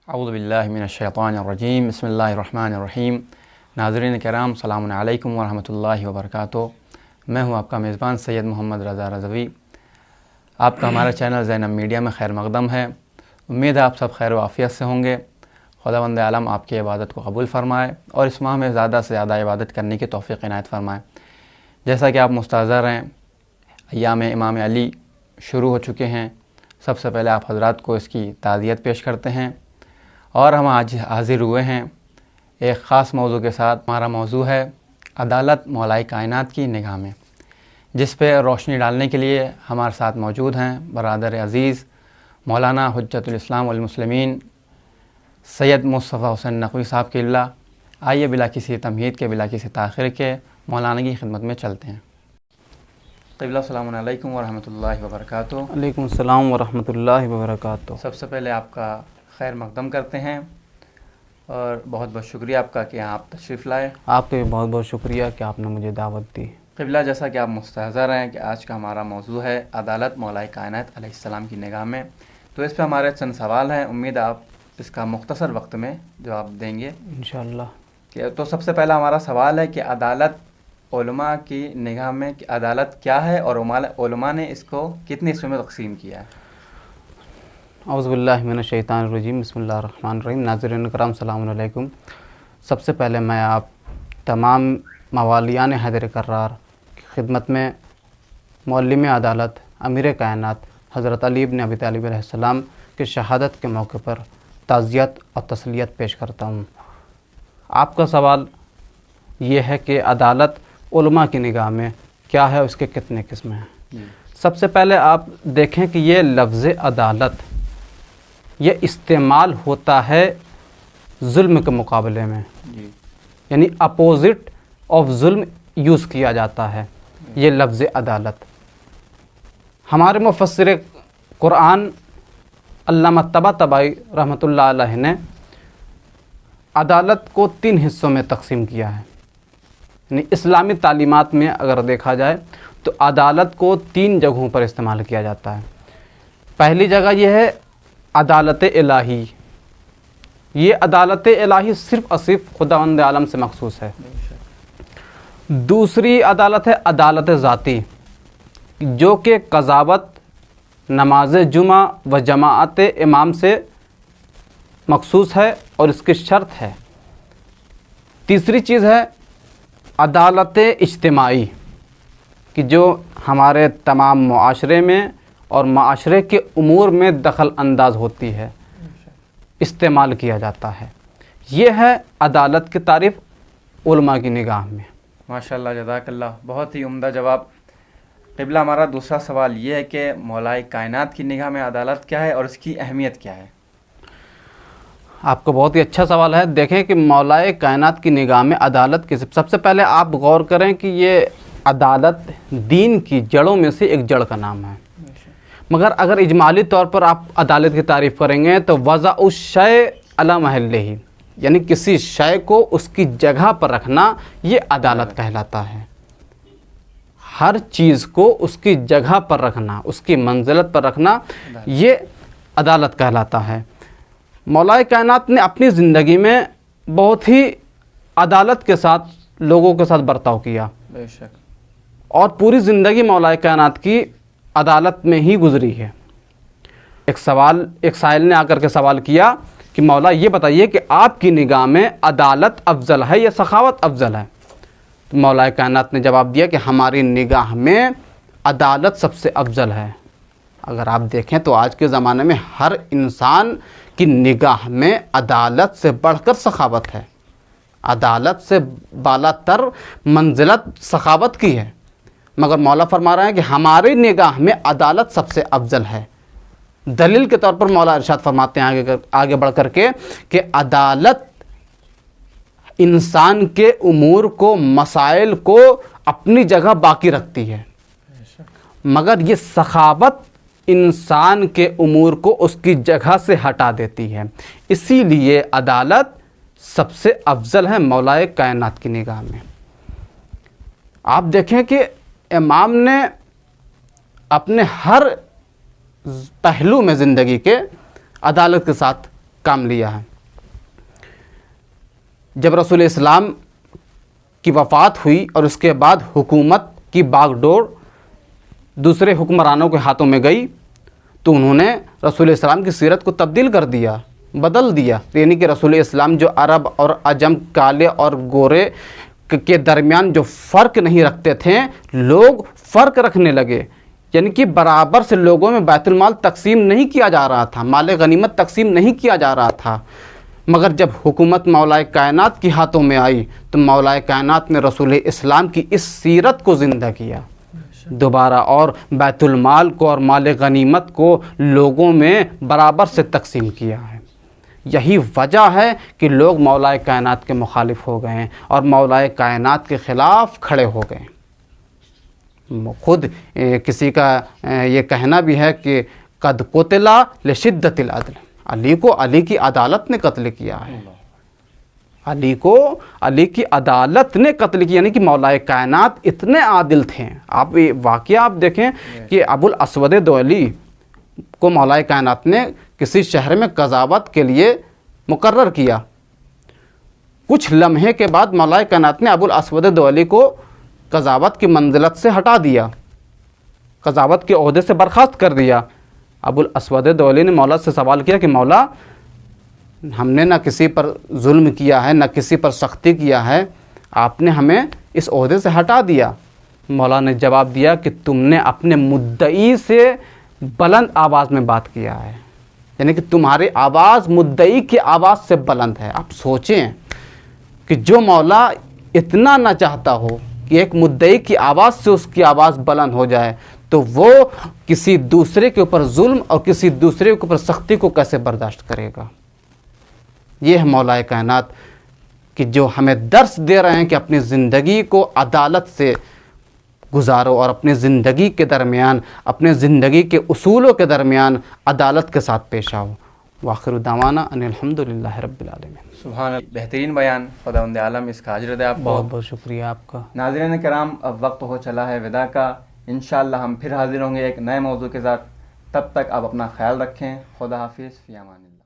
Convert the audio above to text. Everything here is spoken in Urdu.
اعوذ باللہ من الشیطان الرجیم بسم اللہ الرحمن الرحیم۔ ناظرین کرام السلام علیکم ورحمۃ اللہ وبرکاتہ۔ میں ہوں آپ کا میزبان سید محمد رضا رضوی۔ آپ کا ہمارا چینل زینب میڈیا میں خیر مقدم ہے۔ امید ہے آپ سب خیر و عافیت سے ہوں گے۔ خداوند عالم آپ کی عبادت کو قبول فرمائے اور اس ماہ میں زیادہ سے زیادہ عبادت کرنے کی توفیق عنایت فرمائے۔ جیسا کہ آپ مستحضر ہیں، ایام امام علی شروع ہو چکے ہیں۔ سب سے پہلے آپ حضرات کو اس کی تعزیت پیش کرتے ہیں اور ہم آج حاضر ہوئے ہیں ایک خاص موضوع کے ساتھ۔ ہمارا موضوع ہے عدالت مولائے کائنات کی نگاہ میں، جس پہ روشنی ڈالنے کے لیے ہمارے ساتھ موجود ہیں برادر عزیز مولانا حجت الاسلام والمسلمین سید مصطفیٰ حسین نقوی صاحب کی اللہ۔ آئیے بلا کسی تمہید کے، بلا کسی تاخیر کے مولانا کی خدمت میں چلتے ہیں۔ قبلہ السلام علیکم ورحمۃ اللہ وبرکاتہ۔ علیکم السلام ورحمۃ اللہ وبرکاتہ۔ سب سے پہلے آپ کا خیر مقدم کرتے ہیں اور بہت بہت شکریہ آپ کا کہ آپ تشریف لائے۔ آپ کا بھی بہت بہت شکریہ کہ آپ نے مجھے دعوت دی۔ قبلہ، جیسا کہ آپ مستحضر ہیں کہ آج کا ہمارا موضوع ہے عدالت مولائے کائنات علیہ السلام کی نگاہ میں، تو اس پہ ہمارے چند سوال ہیں۔ امید ہے آپ اس کا مختصر وقت میں جواب دیں گے انشاءاللہ۔ تو سب سے پہلا ہمارا سوال ہے کہ عدالت علماء کی نگاہ میں کہ عدالت کیا ہے اور علماء نے اس کو کتنے حصوں میں تقسیم کیا ہے؟ اعوذ باللہ من الشیطان الرجیم، بسم اللہ الرحمن الرحیم۔ ناظرین کرام السلام علیکم۔ سب سے پہلے میں آپ تمام موالیان حیدر کرار کی خدمت میں معلم عدالت امیر کائنات حضرت علی بن ابی طالب علیہ السلام کی شہادت کے موقع پر تعزیت اور تسلیت پیش کرتا ہوں۔ آپ کا سوال یہ ہے کہ عدالت علماء کی نگاہ میں کیا ہے، اس کے کتنے قسم ہیں۔ سب سے پہلے آپ دیکھیں کہ یہ لفظ عدالت یہ استعمال ہوتا ہے ظلم کے مقابلے میں، یعنی اپوزٹ آف ظلم یوز کیا جاتا ہے یہ لفظ عدالت۔ ہمارے مفسر قرآن علامہ طباطبائی رحمۃ اللہ علیہ نے عدالت کو 3 حصوں میں تقسیم کیا ہے، یعنی اسلامی تعلیمات میں اگر دیکھا جائے تو عدالت کو 3 جگہوں پر استعمال کیا جاتا ہے۔ پہلی جگہ یہ ہے عدالت الہی۔ یہ عدالت الہی صرف اور صرف خداوند عالم سے مخصوص ہے۔ دوسری عدالت ہے عدالت ذاتی، جو کہ قضاوت نماز جمعہ و جماعت امام سے مخصوص ہے اور اس کی شرط ہے۔ تیسری چیز ہے عدالت اجتماعی، کہ جو ہمارے تمام معاشرے میں اور معاشرے کے امور میں دخل انداز ہوتی ہے، استعمال کیا جاتا ہے۔ یہ ہے عدالت کی تعریف علماء کی نگاہ میں۔ ماشاءاللہ، جزاک اللہ، بہت ہی عمدہ جواب۔ قبلہ، ہمارا دوسرا سوال یہ ہے کہ مولائے کائنات کی نگاہ میں عدالت کیا ہے اور اس کی اہمیت کیا ہے؟ آپ کو بہت ہی اچھا سوال ہے۔ دیکھیں کہ مولائے کائنات کی نگاہ میں عدالت کی سب سے پہلے آپ غور کریں کہ یہ عدالت دین کی جڑوں میں سے ایک جڑ کا نام ہے، مگر اگر اجمالی طور پر آپ عدالت کی تعریف کریں گے تو وضع الشیء علی محلہ، یعنی کسی شے کو اس کی جگہ پر رکھنا، یہ عدالت کہلاتا ہے۔ ہر چیز کو اس کی جگہ پر رکھنا، اس کی منزلت پر رکھنا، یہ عدالت کہلاتا ہے۔ مولائے کائنات نے اپنی زندگی میں بہت ہی عدالت کے ساتھ لوگوں کے ساتھ برتاؤ کیا، بے شک، اور پوری زندگی مولائے کائنات کی عدالت میں ہی گزری ہے۔ ایک سائل نے آ کر کے سوال کیا کہ مولا یہ بتائیے کہ آپ کی نگاہ میں عدالت افضل ہے یا سخاوت افضل ہے؟ تو مولائے کائنات نے جواب دیا کہ ہماری نگاہ میں عدالت سب سے افضل ہے۔ اگر آپ دیکھیں تو آج کے زمانے میں ہر انسان کی نگاہ میں عدالت سے بڑھ کر سخاوت ہے، عدالت سے بالا تر منزلت سخاوت کی ہے، مگر مولا فرما رہے ہیں کہ ہماری نگاہ میں عدالت سب سے افضل ہے۔ دلیل کے طور پر مولا ارشاد فرماتے ہیں آگے بڑھ کر کے کہ عدالت انسان کے امور کو، مسائل کو اپنی جگہ باقی رکھتی ہے، مگر یہ سخاوت انسان کے امور کو اس کی جگہ سے ہٹا دیتی ہے۔ اسی لیے عدالت سب سے افضل ہے مولائے کائنات کی نگاہ میں۔ آپ دیکھیں کہ امام نے اپنے ہر پہلو میں زندگی کے عدالت کے ساتھ کام لیا ہے۔ جب رسول اسلام کی وفات ہوئی اور اس کے بعد حکومت کی باغ ڈور دوسرے حکمرانوں کے ہاتھوں میں گئی تو انہوں نے رسول اسلام کی سیرت کو تبدیل کر دیا، بدل دیا، یعنی کہ رسول اسلام جو عرب اور عجم، کالے اور گورے کے درمیان جو فرق نہیں رکھتے تھے، لوگ فرق رکھنے لگے، یعنی کہ برابر سے لوگوں میں بیت المال تقسیم نہیں کیا جا رہا تھا، مال غنیمت تقسیم نہیں کیا جا رہا تھا۔ مگر جب حکومت مولا کائنات کے ہاتھوں میں آئی تو مولا کائنات نے رسول اسلام کی اس سیرت کو زندہ کیا دوبارہ، اور بیت المال کو اور مال غنیمت کو لوگوں میں برابر سے تقسیم کیا ہے۔ یہی وجہ ہے کہ لوگ مولا کائنات کے مخالف ہو گئے ہیں اور مولا کائنات کے خلاف کھڑے ہو گئے ہیں۔ خود کسی کا یہ کہنا بھی ہے کہ قد قتل لشدت العدل، علی کو علی کی عدالت نے قتل کیا ہے، علی کو علی کی عدالت نے قتل کیا، یعنی کہ مولا کائنات اتنے عادل تھے۔ آپ یہ واقعہ آپ دیکھیں کہ ابو الاسود دؤلی کو مولا کائنات نے کسی شہر میں قضاوت کے لیے مقرر کیا، کچھ لمحے کے بعد مولا کائنات نے ابو الاسود دؤلی کو قضاوت کی منزلت سے ہٹا دیا، قضاوت کے عہدے سے برخاست کر دیا۔ ابو الاسود دؤلی نے مولا سے سوال کیا کہ مولا، ہم نے نہ کسی پر ظلم کیا ہے، نہ کسی پر سختی کیا ہے، آپ نے ہمیں اس عہدے سے ہٹا دیا۔ مولا نے جواب دیا کہ تم نے اپنے مدعی سے بلند آواز میں بات کیا ہے، یعنی کہ تمہاری آواز مدعی کی آواز سے بلند ہے۔ آپ سوچیں کہ جو مولا اتنا نہ چاہتا ہو کہ ایک مدعی کی آواز سے اس کی آواز بلند ہو جائے، تو وہ کسی دوسرے کے اوپر ظلم اور کسی دوسرے کے اوپر سختی کو کیسے برداشت کرے گا؟ یہ ہے مولا کائنات کہ جو ہمیں درس دے رہے ہیں کہ اپنی زندگی کو عدالت سے گزارو اور اپنی زندگی کے درمیان، اپنے زندگی کے اصولوں کے درمیان عدالت کے ساتھ پیش آؤ۔ وآخر دعوانا ان الحمدللہ رب العالمین۔ سبحان اللہ، بہترین بیان، خداوند عالم اس کا اجر دے آپ کو۔ بہت بہت شکریہ آپ کا۔ ناظرین کرام، اب وقت ہو چلا ہے وداع کا، انشاءاللہ ہم پھر حاضر ہوں گے ایک نئے موضوع کے ساتھ۔ تب تک آپ اپنا خیال رکھیں۔ خدا حافظ، فی امان اللہ۔